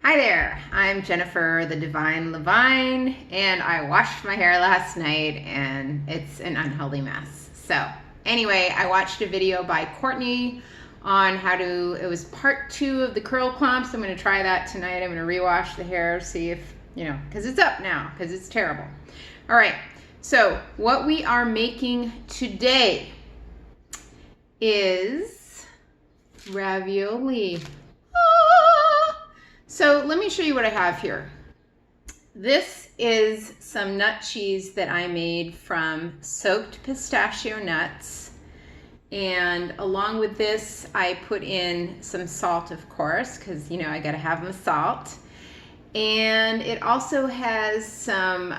Hi there, I'm Jennifer the Divine Levine, and I washed my hair last night and it's an unhealthy mess. So anyway, I watched a video by Courtney on how to, it was part 2 of the curl clumps. I'm going to try that tonight. I'm going to rewash the hair, see if, because it's up now, because it's terrible. All right, so what we are making today is ravioli. So let me show you what I have here. This is some nut cheese that I made from soaked pistachio nuts. And along with this, I put in some salt, of course, because, I got to have my salt. And it also has some,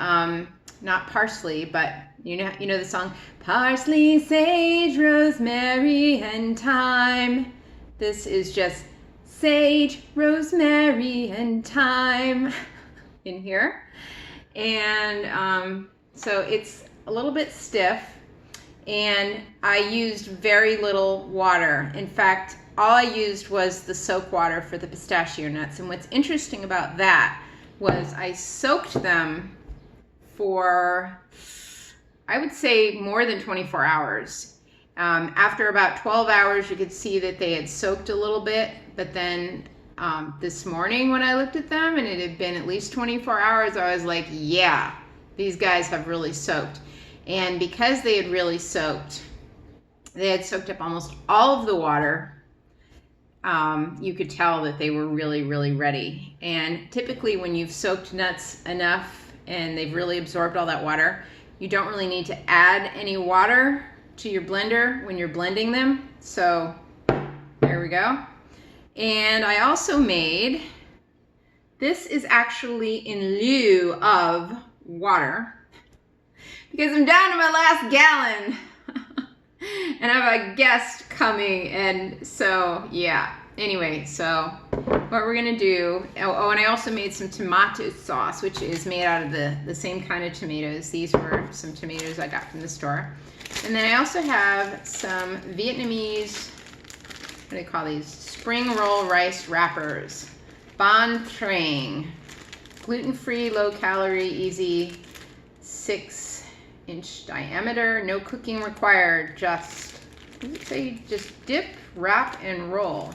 not parsley, but you know the song, parsley, sage, rosemary, and thyme. This is just sage, rosemary, and thyme in here. And so it's a little bit stiff, and I used very little water. In fact, all I used was the soak water for the pistachio nuts. And what's interesting about that was I soaked them for, I would say, more than 24 hours. After about 12 hours, you could see that they had soaked a little bit, but then this morning when I looked at them and it had been at least 24 hours, I was like, yeah, these guys have really soaked. And because they had really soaked, they had soaked up almost all of the water, you could tell that they were really, really ready. And typically when you've soaked nuts enough and they've really absorbed all that water, you don't really need to add any water to your blender when you're blending them. So there we go. And I also made, this is actually in lieu of water because I'm down to my last gallon and I have a guest coming, and so yeah. Anyway, so what we're gonna do, oh, and I also made some tomato sauce, which is made out of the same kind of tomatoes. These were some tomatoes I got from the store. And then I also have some Vietnamese, what do they call these? Spring roll rice wrappers. Banh Trang. Gluten-free, low-calorie, easy, 6-inch diameter. No cooking required. Just, what does it say? Just dip, wrap, and roll.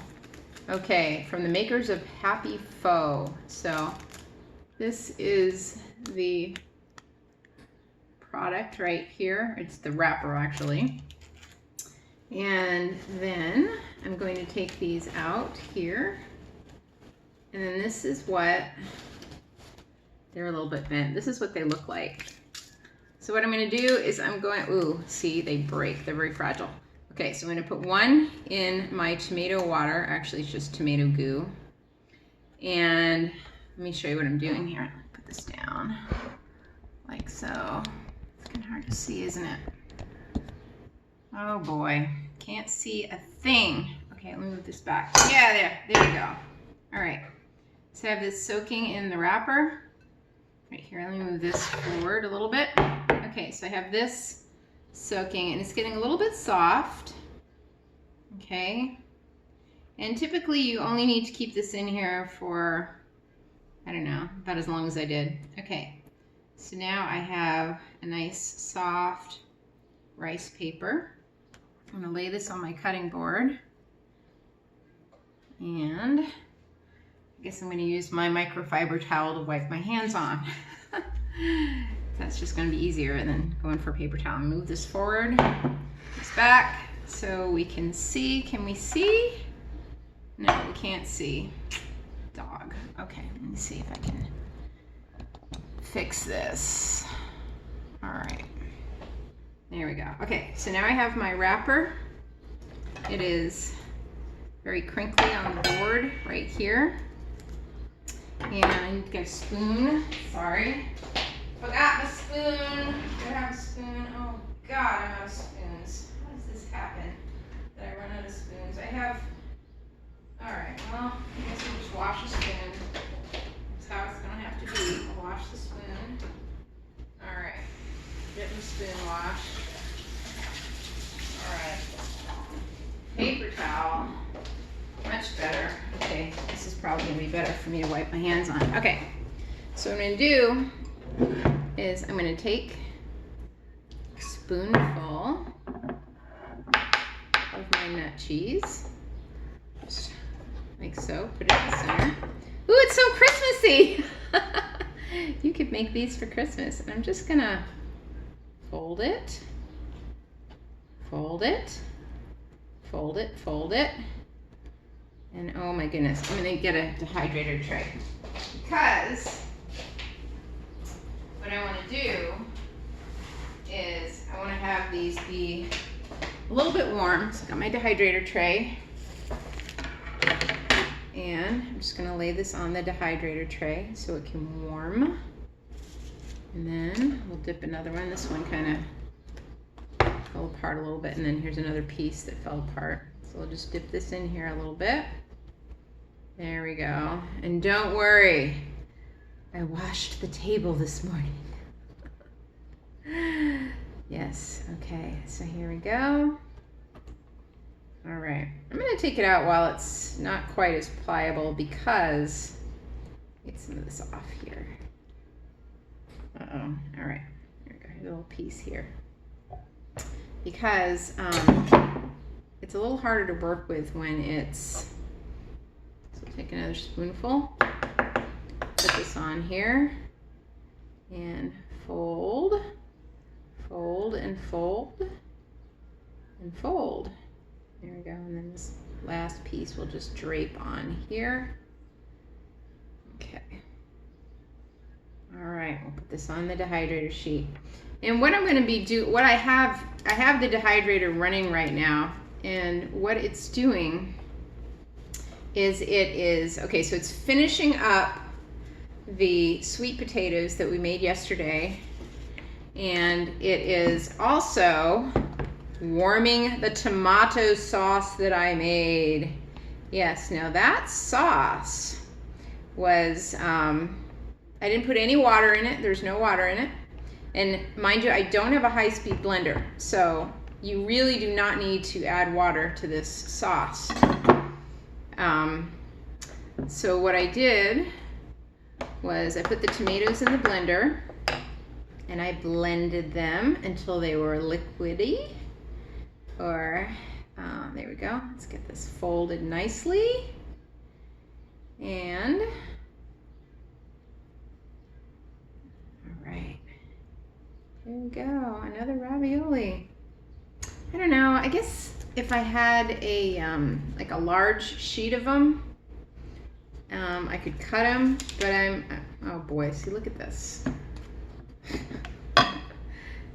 Okay, from the makers of Happy Pho. So this is the product right here. It's the wrapper actually. And then I'm going to take these out here. And then this is what, they're a little bit bent. This is what they look like. So what I'm going to do is I'm going, ooh, see, they break. They're very fragile. Okay, so I'm going to put one in my tomato water. Actually, it's just tomato goo. And let me show you what I'm doing here. Put this down like so. It's kind of hard to see, isn't it? Oh boy, can't see a thing. Okay, let me move this back. Yeah, there you go. All right, so I have this soaking in the wrapper. Right here, let me move this forward a little bit. Okay, so I have this soaking and it's getting a little bit soft. Okay, and typically you only need to keep this in here for, I don't know, about as long as I did. Okay, so now I have a nice soft rice paper. I'm going to lay this on my cutting board, and I guess I'm going to use my microfiber towel to wipe my hands on. That's just going to be easier than going for a paper towel. Move this forward, this back, so we can see. Can we see? No, we can't see. Dog. Okay, let me see if I can fix this. All right. There we go. Okay, so now I have my wrapper. It is very crinkly on the board right here. And I need to get a spoon. Sorry. Forgot my spoon. Do I have a spoon? Oh God, I'm out of spoons. How does this happen? That I run out of spoons? I have, all right, well, I guess we'll just wash the spoon. That's how it's gonna have to be. I'll wash the spoon. All right, get the spoon washed. All right, paper towel, much better. Okay. Okay, this is probably gonna be better for me to wipe my hands on. Okay, so what I'm gonna do is I'm gonna take a spoonful of my nut cheese, just like so, put it in the center. Ooh, it's so Christmassy! You could make these for Christmas. And I'm just gonna fold it, fold it, fold it, fold it. And oh my goodness, I'm gonna get a dehydrator tray because what I wanna do is I wanna have these be a little bit warm. So I got my dehydrator tray. And I'm just gonna lay this on the dehydrator tray so it can warm. And then we'll dip another one. This one kind of fell apart a little bit, and then here's another piece that fell apart. So we'll just dip this in here a little bit. There we go. And don't worry, I washed the table this morning. Yes, okay, so here we go. All right, I'm gonna take it out while it's not quite as pliable because get some of this off here. Uh-oh, all right, here we go, here's a little piece here. Because it's a little harder to work with when it's, so take another spoonful, put this on here, and fold, fold, and fold, and fold. There we go, and then this last piece will just drape on here. Okay. All right, we'll put this on the dehydrator sheet. And what I'm gonna be I have the dehydrator running right now, and what it's doing is okay, so it's finishing up the sweet potatoes that we made yesterday, and it is also warming the tomato sauce that I made. Yes, now that sauce was, I didn't put any water in it. There's no water in it. And mind you, I don't have a high-speed blender, so you really do not need to add water to this sauce. So what I did was I put the tomatoes in the blender and I blended them until they were liquidy. Or, there we go. Let's get this folded nicely. And, all right. Here we go, another ravioli. I don't know, I guess if I had a, like a large sheet of them, I could cut them, but oh boy, see, look at this.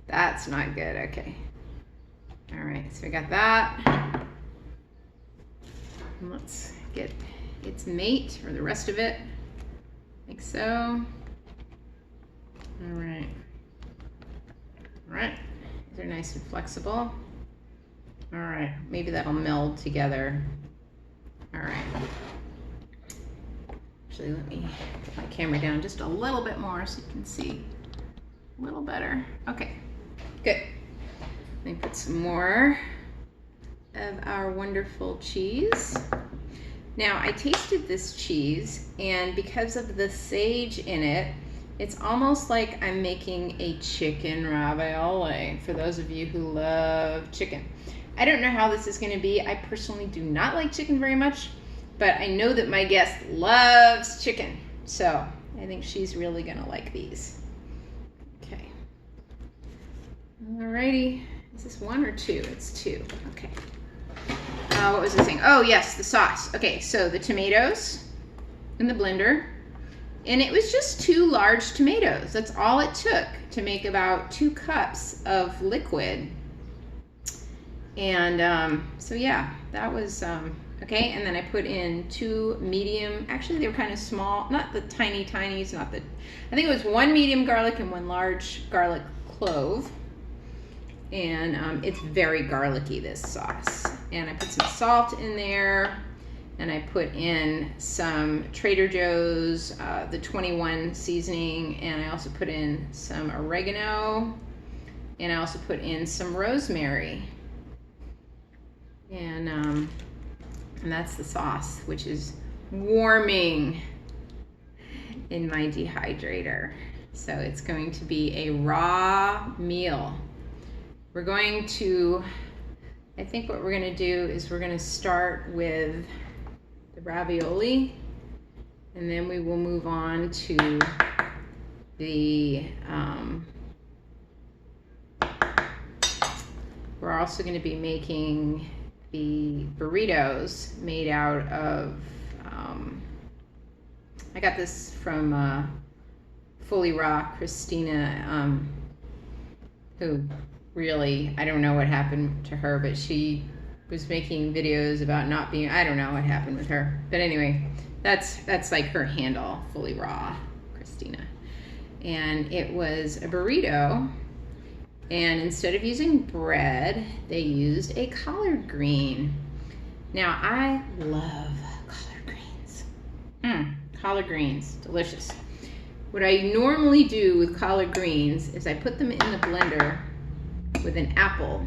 That's not good, okay. All right, so we got that. And let's get its mate, or the rest of it, like so. All right. All right, these are nice and flexible. All right, maybe that'll meld together. All right. Actually, let me put my camera down just a little bit more so you can see a little better. Okay, good. Let me put some more of our wonderful cheese. Now, I tasted this cheese, and because of the sage in it, it's almost like I'm making a chicken ravioli, for those of you who love chicken. I don't know how this is going to be. I personally do not like chicken very much, but I know that my guest loves chicken, so I think she's really going to like these. Okay. Alrighty. Is this one or two? It's two. Okay. What was I saying? Oh, yes, the sauce. Okay, so the tomatoes in the blender. And it was just 2 large tomatoes. That's all it took to make about 2 cups of liquid. And so yeah, that was, okay. And then I put in 2 medium, actually they were kind of small, not the tiny tinies, not the, I think it was 1 medium garlic and 1 large garlic clove. And it's very garlicky, this sauce. And I put some salt in there. And I put in some Trader Joe's, the 21 seasoning, and I also put in some oregano, and I also put in some rosemary. And that's the sauce, which is warming in my dehydrator. So it's going to be a raw meal. We're going to, I think what we're going to do is we're going to start with the ravioli, and then we will move on to the, we're also going to be making the burritos made out of, I got this from Fully Raw Christina, who really, I don't know what happened to her, but she was making videos about not being, I don't know what happened with her. But anyway, that's like her handle, Fully Raw Christina. And it was a burrito, and instead of using bread, they used a collard green. Now, I love collard greens. Collard greens, delicious. What I normally do with collard greens is I put them in the blender with an apple.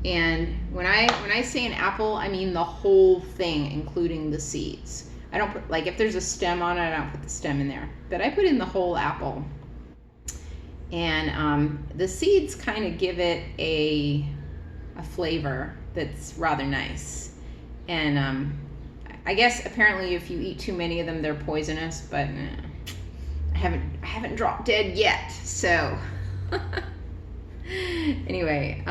And when I say an apple, I mean the whole thing, including the seeds. I don't put, like, if there's a stem on it, I don't put the stem in there. But I put in the whole apple. And the seeds kind of give it a flavor that's rather nice. And I guess apparently if you eat too many of them, they're poisonous, but I haven't dropped dead yet. So anyway,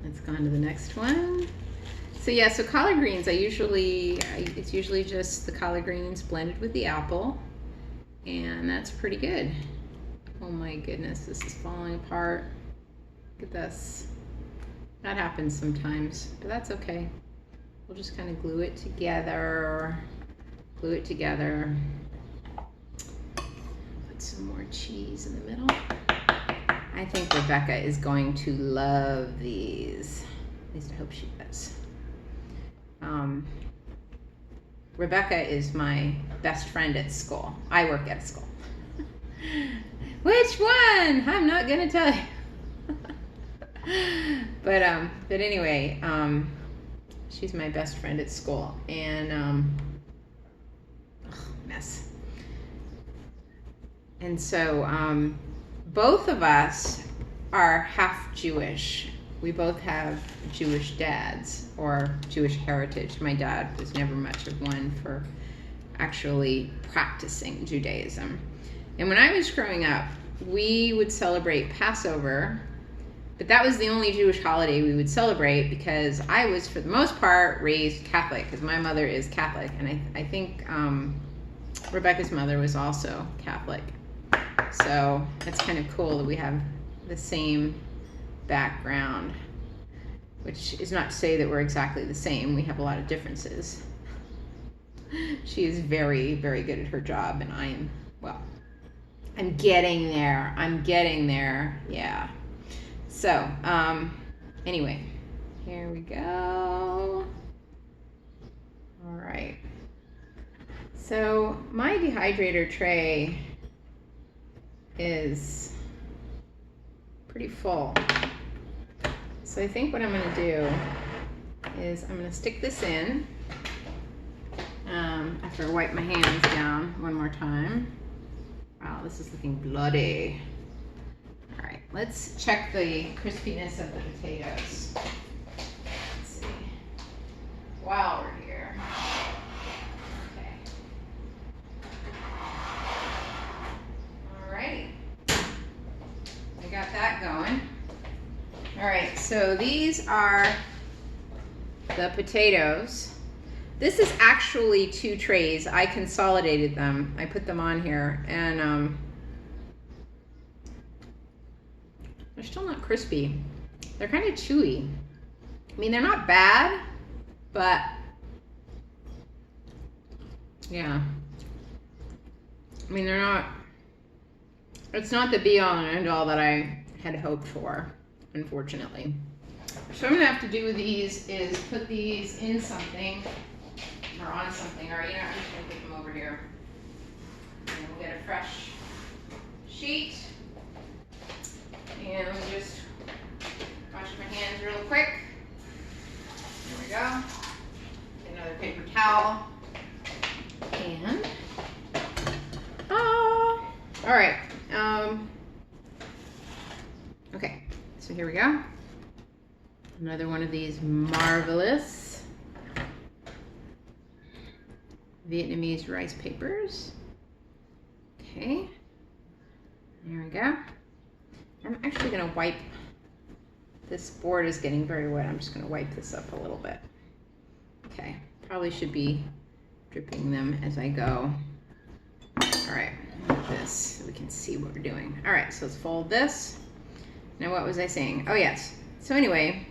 let's go on to the next one. So yeah, so collard greens, it's usually just the collard greens blended with the apple, and that's pretty good. Oh my goodness, this is falling apart. Look at this. That happens sometimes, but that's okay. We'll just kind of glue it together. Glue it together. Put some more cheese in the middle. I think Rebecca is going to love these. At least I hope she does. Rebecca is my best friend at school. I work at a school. Which one? I'm not gonna tell you. But anyway, she's my best friend at school, and mess. And so both of us are half Jewish. We both have Jewish dads or Jewish heritage. My dad was never much of one for actually practicing Judaism. And when I was growing up, we would celebrate Passover, but that was the only Jewish holiday we would celebrate because I was, for the most part, raised Catholic, because my mother is Catholic, and I think Rebecca's mother was also Catholic. So it's kind of cool that we have the same background, which is not to say that we're exactly the same. We have a lot of differences. She is very, very good at her job, and I'm getting there. I'm getting there. Yeah. So, anyway, here we go. All right. So my dehydrator tray is pretty full. So I think what I'm going to do is I'm going to stick this in after I wipe my hands down one more time. Wow, this is looking bloody. All right, let's check the crispiness of the potatoes. Let's see. While we're here. Okay. All right. I got that going. All right, so these are the potatoes. This is actually 2 trays. I consolidated them. I put them on here, and they're still not crispy. They're kind of chewy. I mean, they're not bad, but yeah. I mean, they're not, it's not the be all and end all that I had hoped for, unfortunately. So what I'm gonna have to do with these is put these in something, or on something, or, you know, I'm just gonna put them over here. And we'll get a fresh sheet. And let me just wash my hands real quick. There we go. another paper towel. And, all right. Okay, so here we go. Another one of these marvelous Vietnamese rice papers. Okay, there we go. I'm actually gonna wipe, this board is getting very wet. I'm just gonna wipe this up a little bit. Okay, probably should be dripping them as I go. All right, like this, so we can see what we're doing. All right, so let's fold this. Now what was I saying? Oh yes, so anyway,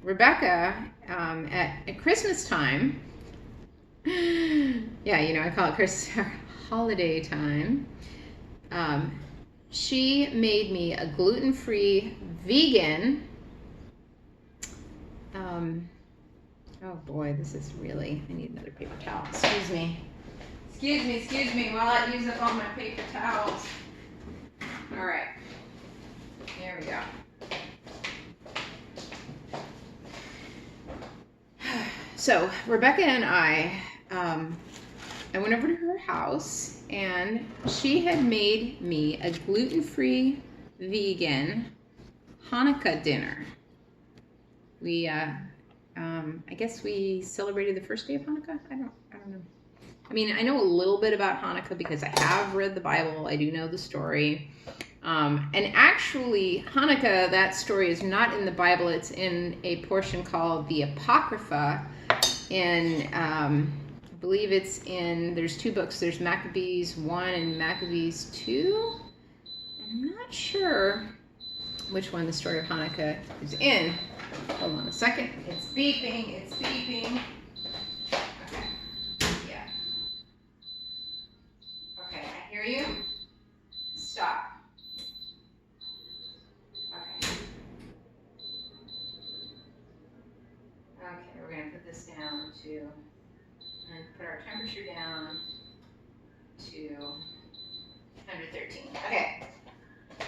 Rebecca, at Christmas time, yeah, you know, I call it Christmas holiday time, she made me a gluten-free vegan, oh boy, this is really, I need another paper towel. Excuse me while I use up all my paper towels. All right, there we go. So Rebecca and I went over to her house and she had made me a gluten-free vegan Hanukkah dinner. We, I guess we celebrated the first day of Hanukkah. I don't know. I mean, I know a little bit about Hanukkah because I have read the Bible. I do know the story. And actually, Hanukkah, that story is not in the Bible. It's in a portion called the Apocrypha. And I believe it's in, there's two books. There's Maccabees 1 and Maccabees 2. And I'm not sure which one the story of Hanukkah is in. Hold on a second. It's beeping. It's beeping. Okay. Yeah. Okay, I hear you. Stop. Okay. Okay, we're going to put this down to, and put our temperature down to 113. Okay.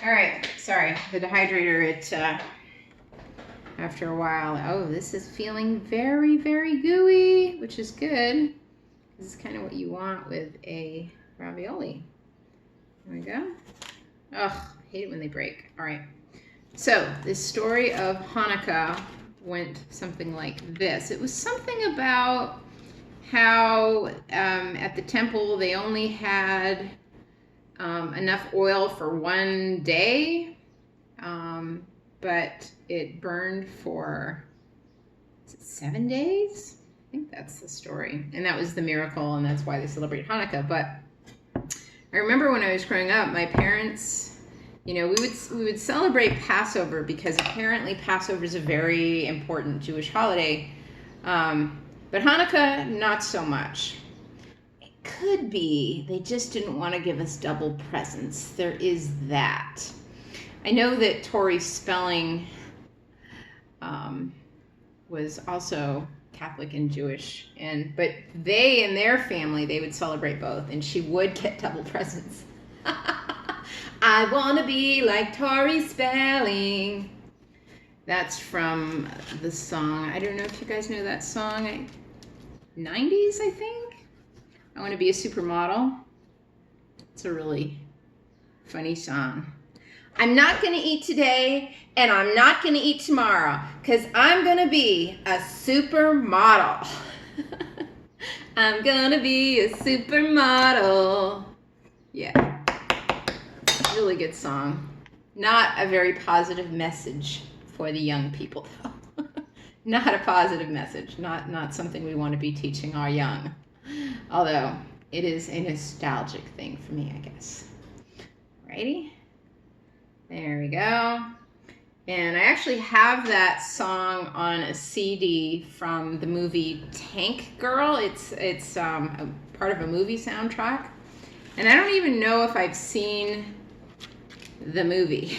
All right. Sorry, the dehydrator, it, after a while, oh, this is feeling very, very gooey, which is good. This is kind of what you want with a ravioli. There we go. Ugh, I hate it when they break. All right. So this story of Hanukkah went something like this. It was something about how at the temple they only had enough oil for one day, but it burned for, is it 7 days? I think that's the story. And that was the miracle, and that's why they celebrate Hanukkah. But I remember when I was growing up, my parents, you know, we would celebrate Passover because apparently Passover is a very important Jewish holiday. But Hanukkah, not so much. It could be they just didn't want to give us double presents. There is that. I know that Tori Spelling was also Catholic and Jewish, but they and their family, they would celebrate both, and she would get double presents. I want to be like Tori Spelling. That's from the song. I don't know if you guys know that song. 90s, I think. I want to be a supermodel. It's a really funny song. I'm not going to eat today, and I'm not going to eat tomorrow, because I'm going to be a supermodel. I'm going to be a supermodel. Yeah. Really good song. Not a very positive message for the young people, though. Not a positive message. Not something we want to be teaching our young. Although, it is a nostalgic thing for me, I guess. Alrighty. There we go. And I actually have that song on a CD from the movie Tank Girl. It's a part of a movie soundtrack. And I don't even know if I've seen the movie.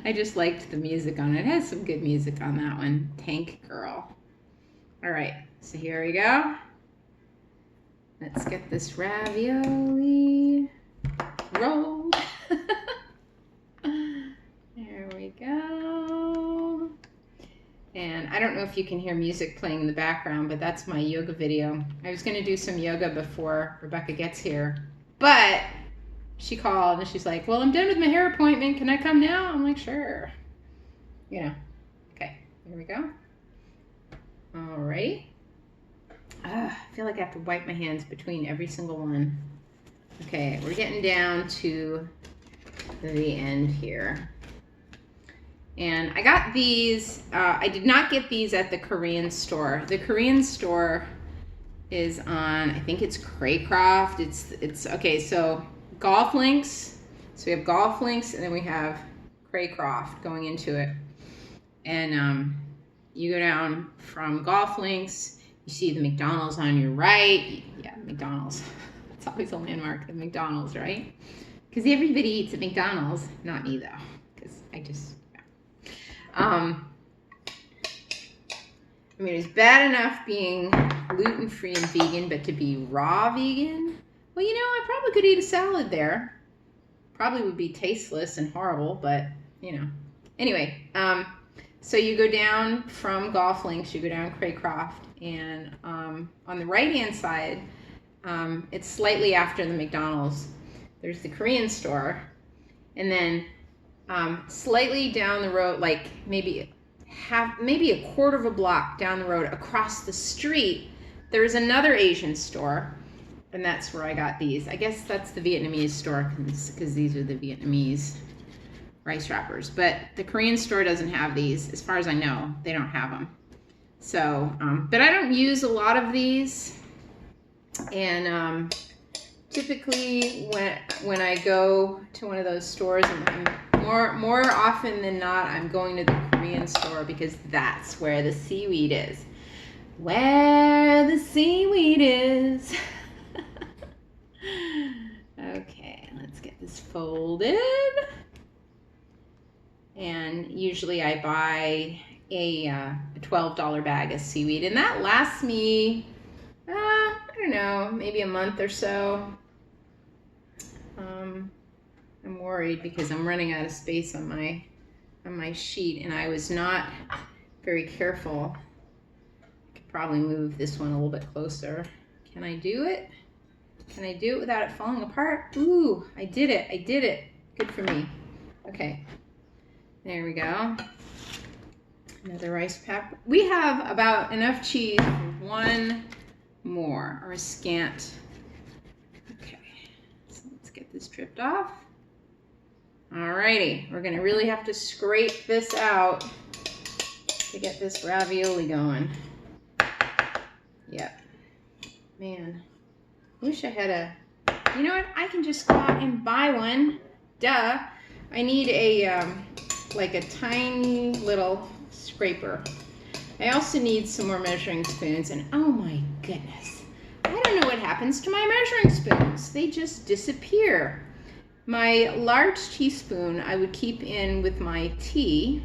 I just liked the music on it. It has some good music on that one. Tank Girl. All right, so here we go. Let's get this ravioli rolled. There we go. And I don't know if if you can hear music playing in the background, but that's my yoga video. I was going to do some yoga before Rebecca gets here, but she called and she's like, well, I'm done with my hair appointment. Can I come now? I'm like, sure. You know. Okay, here we go. All right. I feel like I have to wipe my hands between every single one. Okay, we're getting down to the end here. And I got these, I did not get these at the Korean store. The Korean store is on, I think it's Craycroft. It's okay, so golf links. So we have golf links and then we have Craycroft going into it. And you go down from golf links, you see the McDonald's on your right. Yeah, McDonald's. It's always a landmark, the McDonald's, right? Because everybody eats at McDonald's. Not me, though, because I just... I mean, it's bad enough being gluten-free and vegan, but to be raw vegan? Well, you know, I probably could eat a salad there. Probably would be tasteless and horrible, but, you know. Anyway, so you go down from golf links, you go down Craycroft, and on the right-hand side, it's slightly after the McDonald's. There's the Korean store, and then slightly down the road, like maybe a quarter of a block down the road across the street, there's another Asian store, and that's where I got these. I guess that's the Vietnamese store because these are the Vietnamese rice wrappers, but the Korean store doesn't have these. As far as I know, they don't have them. So, but I don't use a lot of these, and typically when I go to one of those stores, and more often than not, I'm going to the Korean store because that's where the seaweed is. Where the seaweed is. Okay, let's get this folded. And usually I buy a $12 bag of seaweed, and that lasts me, I don't know, maybe a month or so. I'm worried because I'm running out of space on my sheet, and I was not very careful. I could probably move this one a little bit closer. Can I do it? Can I do it without it falling apart? Ooh, I did it. I did it. Good for me. Okay. There we go. Another rice pack. We have about enough cheese for one more, or a scant. Okay, so let's get this stripped off. Alrighty, we're gonna really have to scrape this out to get this ravioli going. Yep. Man, I wish I had you know what? I can just go out and buy one. Duh. I need a, like a tiny little scraper. I also need some more measuring spoons, and oh my goodness, I don't know what happens to my measuring spoons. They just disappear. My large teaspoon I would keep in with my tea,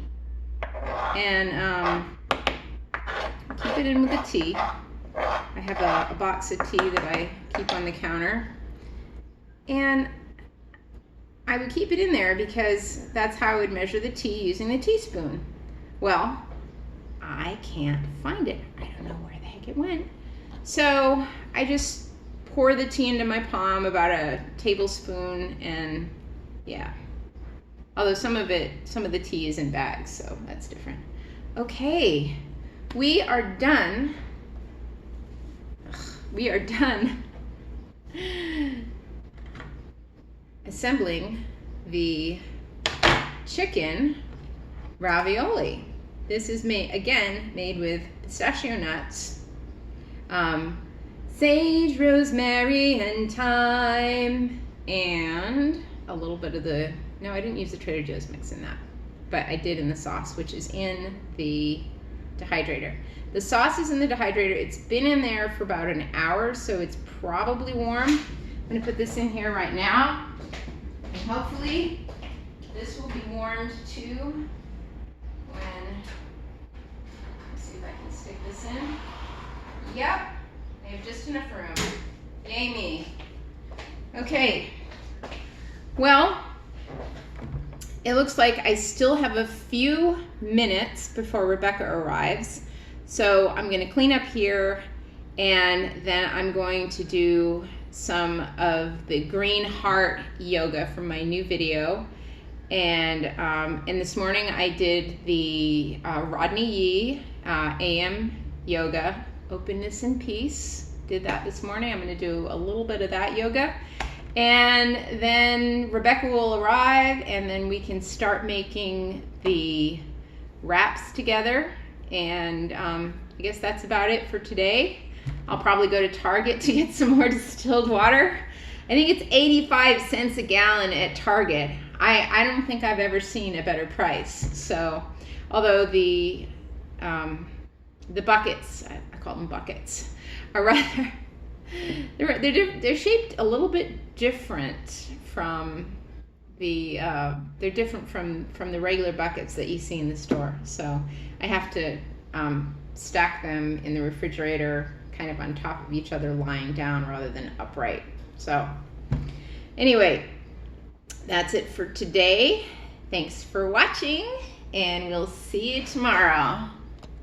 and keep it in with the tea. I have a box of tea that I keep on the counter, and I would keep it in there because that's how I would measure the tea using the teaspoon. Well, I can't find it. I don't know where the heck it went. So I just pour the tea into my palm, about a tablespoon, and yeah. Although some of the tea is in bags, so that's different. Okay, we are done. We are done assembling the chicken ravioli. This is made with pistachio nuts, sage, rosemary, and thyme, and a little bit of no, I didn't use the Trader Joe's mix in that, but I did in the sauce, which is in the dehydrator. The sauce is in the dehydrator. It's been in there for about an hour, so it's probably warm. I'm gonna put this in here right now, and hopefully this will be warmed too when, let's see if I can stick this in. Yep, I have just enough room. Yay me. Okay, well, it looks like I still have a few minutes before Rebecca arrives. So I'm going to clean up here, and then I'm going to do some of the green heart yoga from my new video. And this morning I did the Rodney Yee AM yoga, openness and peace. Did that this morning. I'm going to do a little bit of that yoga. And then Rebecca will arrive, and then we can start making the wraps together. And I guess that's about it for today. I'll probably go to Target to get some more distilled water. I think it's 85 cents a gallon at Target. I don't think I've ever seen a better price. So, although the buckets, I call them buckets, are rather, they're shaped a little bit different from the, they're different from the regular buckets that you see in the store. So I have to stack them in the refrigerator kind of on top of each other, lying down rather than upright. So anyway, that's it for today. Thanks for watching, and we'll see you tomorrow.